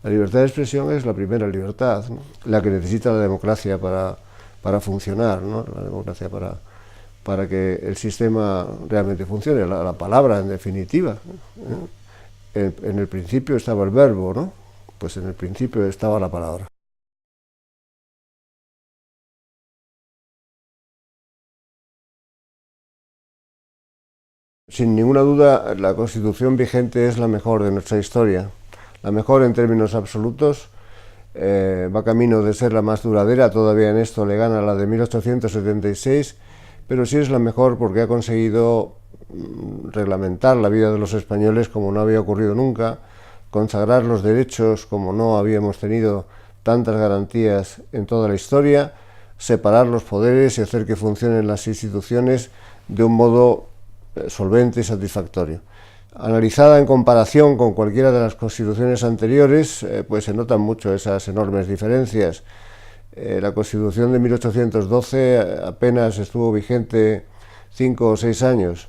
La libertad de expresión es la primera libertad, ¿no? La que necesita la democracia para funcionar, ¿no? La democracia para que el sistema realmente funcione, la palabra en definitiva, ¿no? En el principio estaba el verbo, ¿no? Pues en el principio estaba la palabra. Sin ninguna duda, la Constitución vigente es la mejor de nuestra historia, la mejor en términos absolutos. Va camino de ser la más duradera, todavía en esto le gana la de 1876, pero sí es la mejor porque ha conseguido reglamentar la vida de los españoles como no había ocurrido nunca, consagrar los derechos como no habíamos tenido tantas garantías en toda la historia, separar los poderes y hacer que funcionen las instituciones de un modo solvente y satisfactorio. Analizada en comparación con cualquiera de las constituciones anteriores, pues se notan mucho esas enormes diferencias. La Constitución de 1812 apenas estuvo vigente 5 o 6 años,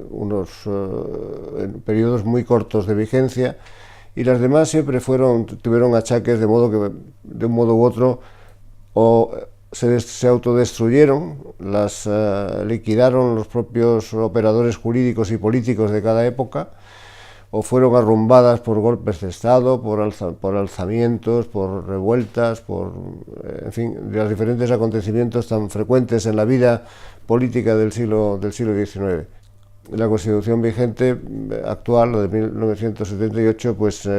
unos periodos muy cortos de vigencia, y las demás siempre tuvieron achaques de modo que de un modo u otro o se autodestruyeron, las liquidaron los propios operadores jurídicos y políticos de cada época, o fueron arrumbadas por golpes de Estado, por alzamientos, por revueltas, en fin, de los diferentes acontecimientos tan frecuentes en la vida política del siglo XIX. La Constitución vigente actual, la de 1978, pues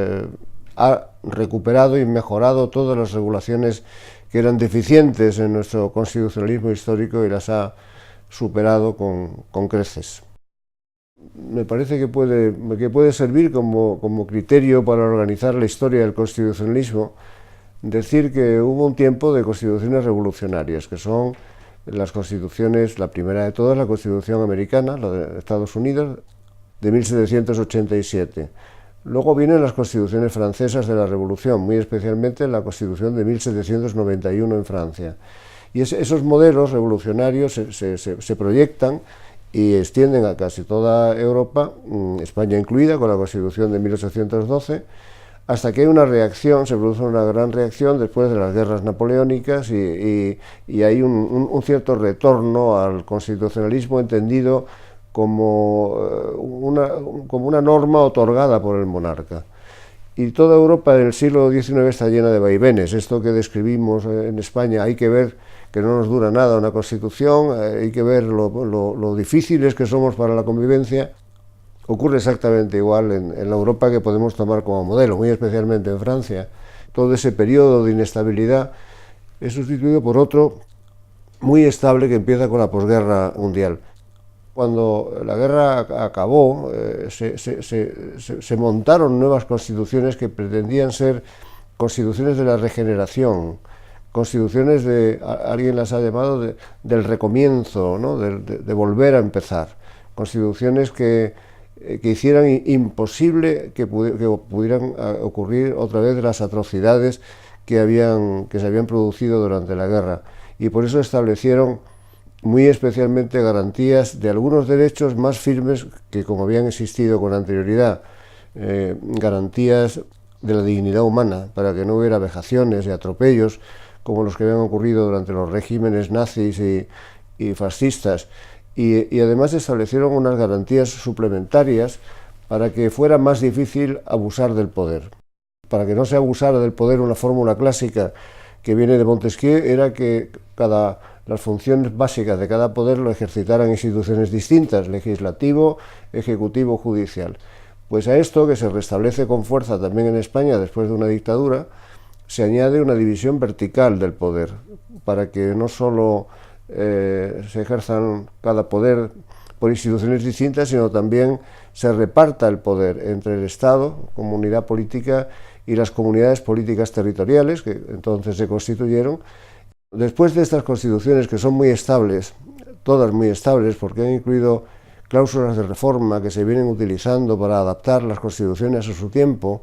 ha recuperado y mejorado todas las regulaciones que eran deficientes en nuestro constitucionalismo histórico y las ha superado con creces. Me parece que puede servir como criterio para organizar la historia del constitucionalismo decir que hubo un tiempo de constituciones revolucionarias, que son las constituciones, la primera de todas, la Constitución americana, la de Estados Unidos, de 1787. Luego vienen las constituciones francesas de la Revolución, muy especialmente la Constitución de 1791 en Francia. Y esos modelos revolucionarios se proyectan y extienden a casi toda Europa, España incluida, con la Constitución de 1812, hasta que hay una reacción, se produce una gran reacción después de las guerras napoleónicas y hay un cierto retorno al constitucionalismo entendido como una norma otorgada por el monarca. Y toda Europa del siglo XIX está llena de vaivenes. Esto que describimos en España, hay que ver que no nos dura nada una Constitución, hay que ver lo difíciles que somos para la convivencia. Ocurre exactamente igual en la Europa que podemos tomar como modelo, muy especialmente en Francia. Todo ese periodo de inestabilidad es sustituido por otro muy estable que empieza con la posguerra mundial. Cuando la guerra acabó, se montaron nuevas constituciones que pretendían ser constituciones de la regeneración, constituciones alguien las ha llamado del recomienzo, ¿no? de volver a empezar, constituciones que hicieran imposible que pudieran ocurrir otra vez las atrocidades que se habían producido durante la guerra, y por eso establecieron muy especialmente garantías de algunos derechos más firmes que como habían existido con anterioridad, garantías de la dignidad humana, para que no hubiera vejaciones y atropellos como los que habían ocurrido durante los regímenes nazis y fascistas, y además establecieron unas garantías suplementarias para que fuera más difícil abusar del poder. Para que no se abusara del poder, una fórmula clásica que viene de Montesquieu era que las funciones básicas de cada poder lo ejercitaran instituciones distintas, legislativo, ejecutivo, judicial. Pues a esto, que se restablece con fuerza también en España después de una dictadura, se añade una división vertical del poder, para que no solo se ejerzan cada poder por instituciones distintas, sino también se reparta el poder entre el Estado, comunidad política, y las comunidades políticas territoriales, que entonces se constituyeron. Después de estas constituciones, que son muy estables, todas muy estables, porque han incluido cláusulas de reforma que se vienen utilizando para adaptar las constituciones a su tiempo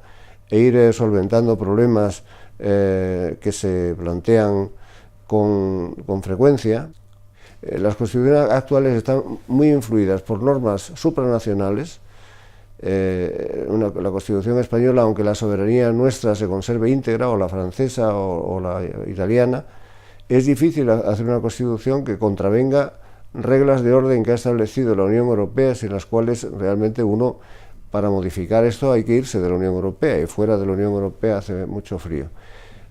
e ir solventando problemas que se plantean con frecuencia. Las constituciones actuales están muy influidas por normas supranacionales, la Constitución española, aunque la soberanía nuestra se conserve íntegra, o la francesa o la italiana, es difícil hacer una Constitución que contravenga reglas de orden que ha establecido la Unión Europea, sin las cuales realmente uno, para modificar esto, hay que irse de la Unión Europea, y fuera de la Unión Europea hace mucho frío.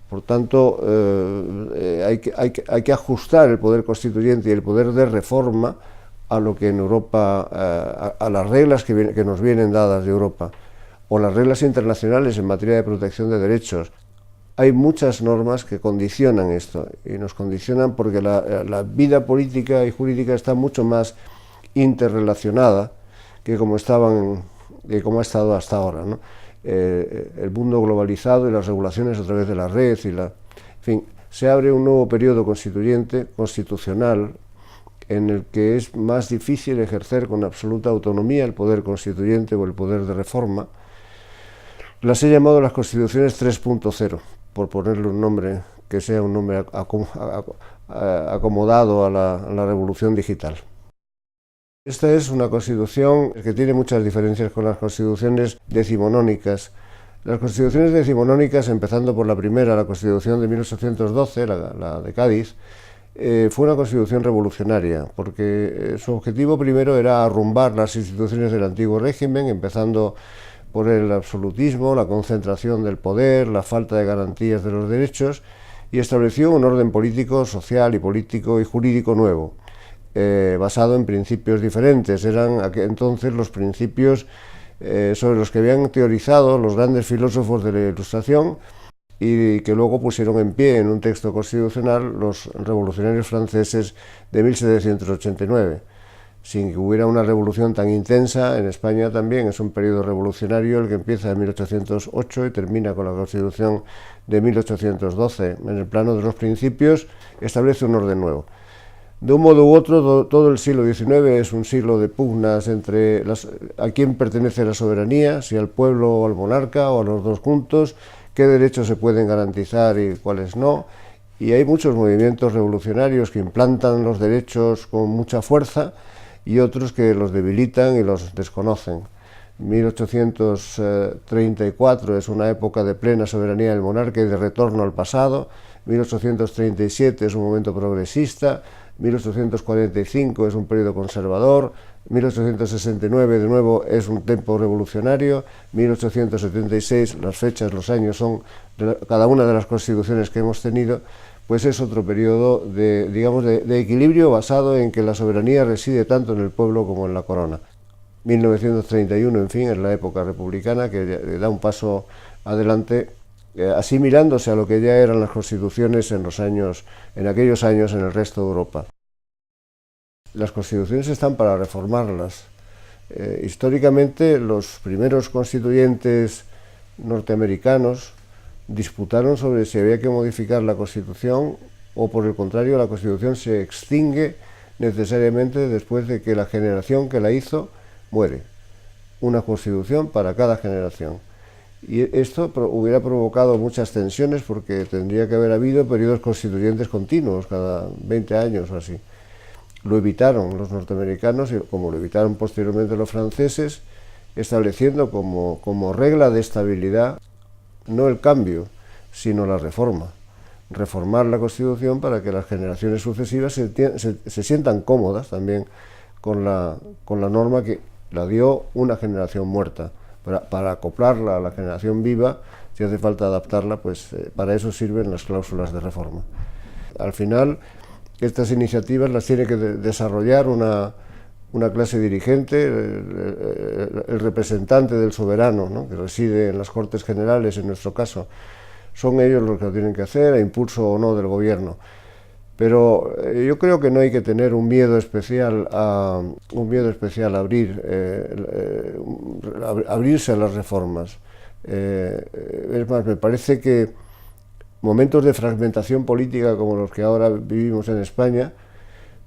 Por tanto, hay que ajustar el poder constituyente y el poder de reforma a lo que en Europa, a las reglas que nos vienen dadas de Europa, o las reglas internacionales en materia de protección de derechos. Hay muchas normas que condicionan esto, y nos condicionan porque la vida política y jurídica está mucho más interrelacionada que como ha estado hasta ahora, ¿no? El mundo globalizado y las regulaciones a través de la red, en fin, se abre un nuevo periodo constitucional, en el que es más difícil ejercer con absoluta autonomía el poder constituyente o el poder de reforma. Las he llamado las Constituciones 3.0, por ponerle un nombre que sea un nombre acomodado a la revolución digital. Esta es una Constitución que tiene muchas diferencias con las Constituciones decimonónicas. Las Constituciones decimonónicas, empezando por la primera, la Constitución de 1812, la de Cádiz, fue una Constitución revolucionaria, porque su objetivo primero era arrumbar las instituciones del antiguo régimen, empezando por el absolutismo, la concentración del poder, la falta de garantías de los derechos, y estableció un orden político, social y político y jurídico nuevo, basado en principios diferentes. Eran entonces los principios sobre los que habían teorizado los grandes filósofos de la Ilustración, y que luego pusieron en pie en un texto constitucional los revolucionarios franceses de 1789. Sin que hubiera una revolución tan intensa, en España también es un periodo revolucionario el que empieza en 1808 y termina con la Constitución de 1812. En el plano de los principios establece un orden nuevo. De un modo u otro, todo el siglo XIX es un siglo de pugnas entre a quién pertenece la soberanía, si al pueblo o al monarca, o a los dos juntos, qué derechos se pueden garantizar y cuáles no, y hay muchos movimientos revolucionarios que implantan los derechos con mucha fuerza y otros que los debilitan y los desconocen. 1834 es una época de plena soberanía del monarca y de retorno al pasado. 1837 es un momento progresista. 1845 es un periodo conservador. 1869 de nuevo es un tiempo revolucionario. 1876, las fechas, los años son cada una de las constituciones que hemos tenido, pues es otro periodo de equilibrio basado en que la soberanía reside tanto en el pueblo como en la corona. 1931, en fin, es la época republicana que da un paso adelante, asimilándose a lo que ya eran las constituciones en aquellos años en el resto de Europa. Las constituciones están para reformarlas. Históricamente, los primeros constituyentes norteamericanos disputaron sobre si había que modificar la Constitución o, por el contrario, la Constitución se extingue necesariamente después de que la generación que la hizo muere. Una Constitución para cada generación. Y esto hubiera provocado muchas tensiones, porque tendría que haber habido periodos constituyentes continuos cada 20 años o así. Lo evitaron los norteamericanos, como lo evitaron posteriormente los franceses, estableciendo como regla de estabilidad no el cambio, sino la reforma. Reformar la Constitución para que las generaciones sucesivas se sientan cómodas también con la norma que la dio una generación muerta. Para acoplarla a la generación viva, si hace falta adaptarla, pues para eso sirven las cláusulas de reforma. Al final, estas iniciativas las tiene que desarrollar una clase dirigente, el representante del soberano, ¿no?, que reside en las Cortes Generales, en nuestro caso. Son ellos los que lo tienen que hacer, a impulso o no del gobierno. Pero yo creo que no hay que tener un miedo especial a abrirse a las reformas. Es más, me parece que momentos de fragmentación política como los que ahora vivimos en España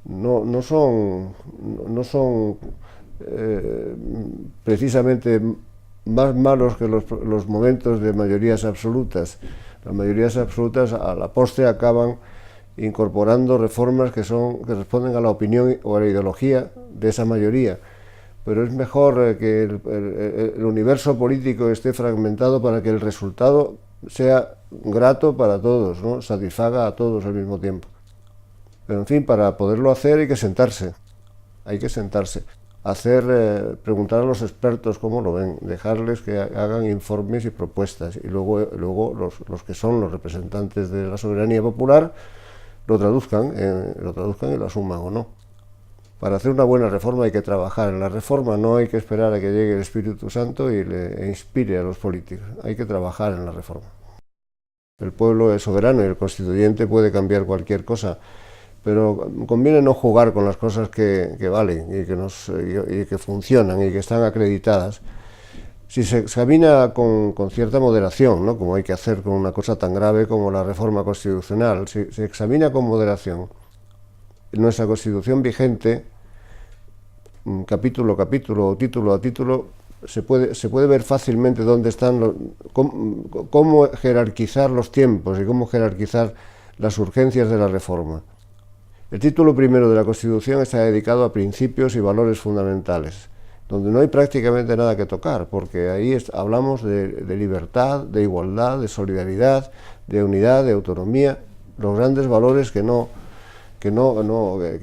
no son precisamente más malos que los momentos de mayorías absolutas. Las mayorías absolutas a la postre acaban incorporando reformas que responden a la opinión o a la ideología de esa mayoría. pero es mejor que el universo político esté fragmentado para que el resultado sea grato para todos, ¿no? Satisfaga a todos al mismo tiempo. Pero en fin, para poderlo hacer hay que sentarse, preguntar a los expertos cómo lo ven, dejarles que hagan informes y propuestas, y luego los que son los representantes de la soberanía popular lo traduzcan y lo asuman o no. Para hacer una buena reforma hay que trabajar en la reforma, no hay que esperar a que llegue el Espíritu Santo y le inspire a los políticos, hay que trabajar en la reforma. El pueblo es soberano y el constituyente puede cambiar cualquier cosa, pero conviene no jugar con las cosas que valen y que funcionan y que están acreditadas. Si se examina con cierta moderación, ¿no? Como hay que hacer con una cosa tan grave como la reforma constitucional, si se examina con moderación nuestra Constitución vigente, capítulo a capítulo o título a título, se puede ver fácilmente dónde están, cómo jerarquizar los tiempos y cómo jerarquizar las urgencias de la reforma. El título primero de la Constitución está dedicado a principios y valores fundamentales, donde no hay prácticamente nada que tocar, porque ahí hablamos de libertad, de igualdad, de solidaridad, de unidad, de autonomía, los grandes valores que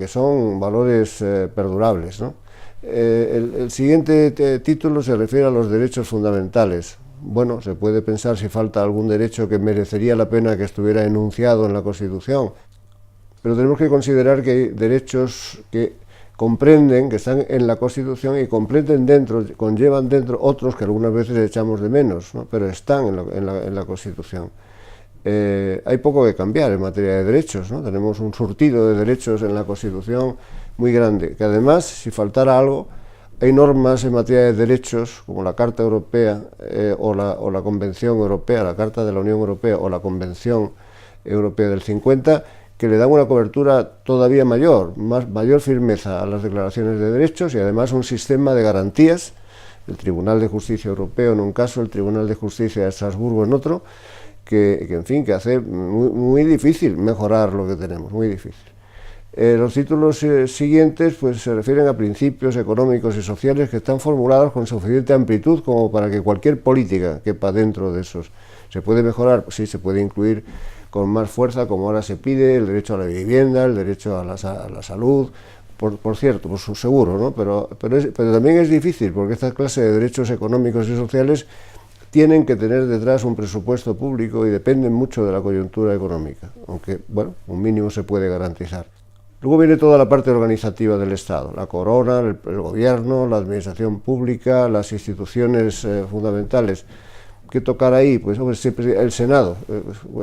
son valores perdurables, ¿no? El siguiente título se refiere a los derechos fundamentales. Bueno, se puede pensar si falta algún derecho que merecería la pena que estuviera enunciado en la Constitución, pero tenemos que considerar que hay derechos que comprenden, que están en la Constitución y conllevan dentro otros que algunas veces echamos de menos, ¿no? Pero están en la Constitución. Hay poco que cambiar en materia de derechos, ¿no? Tenemos un surtido de derechos en la Constitución muy grande, que además, si faltara algo, hay normas en materia de derechos, como la Carta Europea o la Convención Europea, la Carta de la Unión Europea o la Convención Europea del 50, que le dan una cobertura todavía mayor firmeza a las declaraciones de derechos y además un sistema de garantías, el Tribunal de Justicia Europeo en un caso, el Tribunal de Justicia de Estrasburgo en otro, que hace muy difícil mejorar lo que tenemos, muy difícil. Los títulos siguientes pues se refieren a principios económicos y sociales que están formulados con suficiente amplitud como para que cualquier política quepa dentro de esos. ¿Se puede mejorar? Pues sí, se puede incluir con más fuerza, como ahora se pide, el derecho a la vivienda, el derecho a la salud, por cierto, por su seguro, ¿no? Pero también es difícil, porque esta clase de derechos económicos y sociales tienen que tener detrás un presupuesto público y dependen mucho de la coyuntura económica, aunque, bueno, un mínimo se puede garantizar. Luego viene toda la parte organizativa del Estado, la corona, el gobierno, la administración pública, las instituciones fundamentales. ¿Qué tocar ahí? Pues hombre, siempre el Senado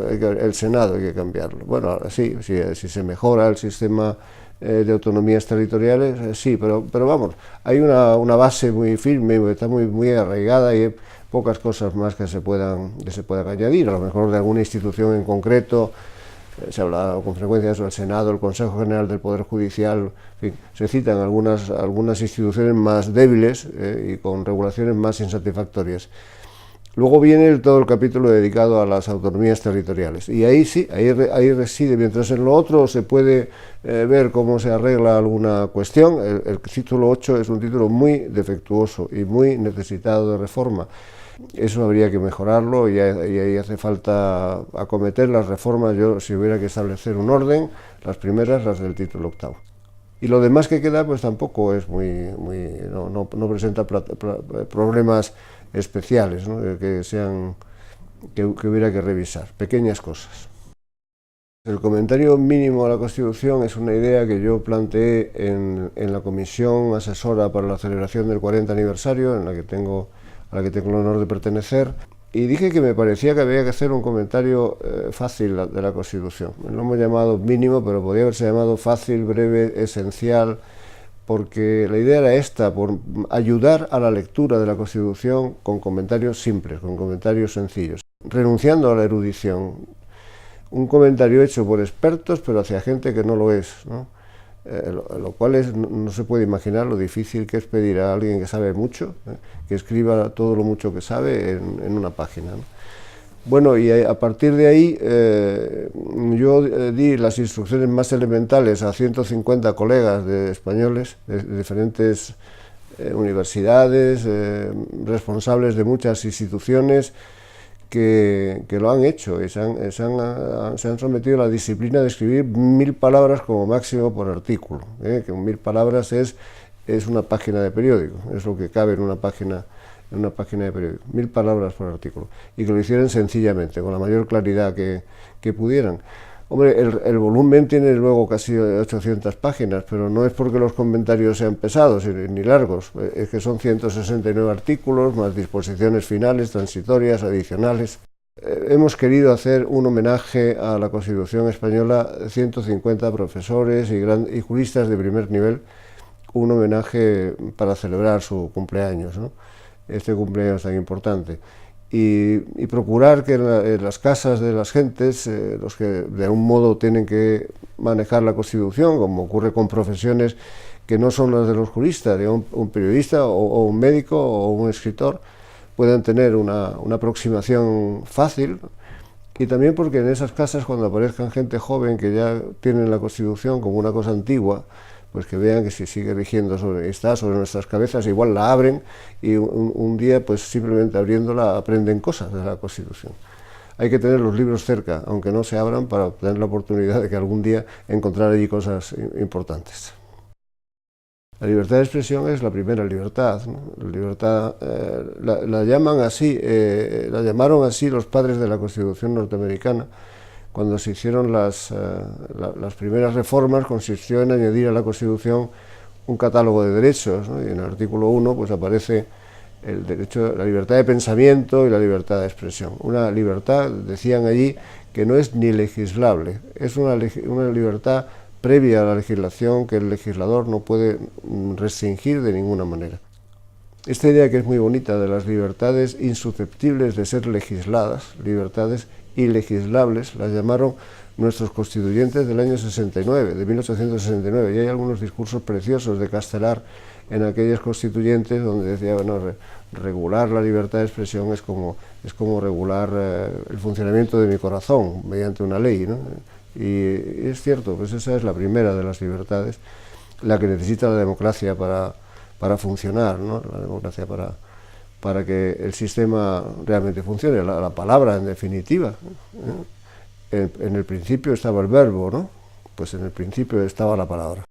hay que cambiarlo. Bueno, sí, si se mejora el sistema de autonomías territoriales, sí, pero vamos, hay una base muy firme, está muy arraigada y hay pocas cosas más que se puedan añadir, a lo mejor de alguna institución en concreto. Se habla con frecuencia sobre el Senado, el Consejo General del Poder Judicial, en fin, se citan algunas instituciones más débiles y con regulaciones más insatisfactorias. Luego viene todo el capítulo dedicado a las autonomías territoriales, y ahí sí, ahí reside, mientras en lo otro se puede ver cómo se arregla alguna cuestión. El título 8 es un título muy defectuoso y muy necesitado de reforma. Eso habría que mejorarlo y ahí hace falta acometer las reformas. Si hubiera que establecer un orden, las primeras, las del título octavo. Y lo demás que queda, pues tampoco es no presenta problemas especiales, ¿no? que hubiera que revisar, pequeñas cosas. El comentario mínimo a la Constitución es una idea que yo planteé en la Comisión Asesora para la celebración del 40 aniversario, a la que tengo el honor de pertenecer, y dije que me parecía que había que hacer un comentario fácil de la Constitución. Lo hemos llamado mínimo, pero podría haberse llamado fácil, breve, esencial, porque la idea era esta, por ayudar a la lectura de la Constitución con comentarios simples, con comentarios sencillos, renunciando a la erudición. Un comentario hecho por expertos, pero hacia gente que no lo es, ¿no? Lo cual no se puede imaginar lo difícil que es pedir a alguien que sabe mucho, que escriba todo lo mucho que sabe en una página, ¿no? Bueno, y a partir de ahí yo di las instrucciones más elementales a 150 colegas españoles de diferentes universidades, responsables de muchas instituciones que lo han hecho y se han sometido a la disciplina de escribir 1000 palabras como máximo por artículo, que 1000 palabras es una página de periódico, es lo que cabe en una página de periódico, 1000 palabras por artículo, y que lo hicieran sencillamente, con la mayor claridad que pudieran. Hombre, el volumen tiene luego casi 800 páginas, pero no es porque los comentarios sean pesados ni largos, es que son 169 artículos, más disposiciones finales, transitorias, adicionales. Hemos querido hacer un homenaje a la Constitución española, 150 profesores y juristas de primer nivel, un homenaje para celebrar su cumpleaños, ¿no? Este cumpleaños tan importante. Y procurar que en las casas de las gentes, los que de algún modo tienen que manejar la Constitución, como ocurre con profesiones que no son las de los juristas, un periodista o un médico o un escritor, puedan tener una aproximación fácil, y también porque en esas casas, cuando aparezcan gente joven que ya tienen la Constitución como una cosa antigua, pues que vean que si sigue rigiendo está sobre nuestras cabezas, igual la abren y un día pues simplemente abriéndola aprenden cosas de la Constitución. Hay que tener los libros cerca, aunque no se abran, para tener la oportunidad de que algún día encontrar allí cosas importantes. La libertad de expresión es la primera libertad, ¿no? La libertad, la llamaron así los padres de la Constitución norteamericana. Cuando se hicieron las primeras reformas, consistió en añadir a la Constitución un catálogo de derechos, ¿no? Y en el artículo 1 pues aparece el derecho, la libertad de pensamiento y la libertad de expresión. Una libertad, decían allí, que no es ni legislable, es una libertad previa a la legislación que el legislador no puede restringir de ninguna manera. Esta idea, que es muy bonita, de las libertades insusceptibles de ser legisladas, libertades ilegislables, las llamaron nuestros constituyentes del año 69, de 1869, y hay algunos discursos preciosos de Castelar en aquellos constituyentes donde decía, bueno, regular la libertad de expresión es como regular el funcionamiento de mi corazón mediante una ley, ¿no? Y es cierto, pues esa es la primera de las libertades, la que necesita la democracia para funcionar, ¿no? La democracia para que el sistema realmente funcione, la palabra en definitiva, ¿eh? En el principio estaba el verbo, ¿no? Pues en el principio estaba la palabra.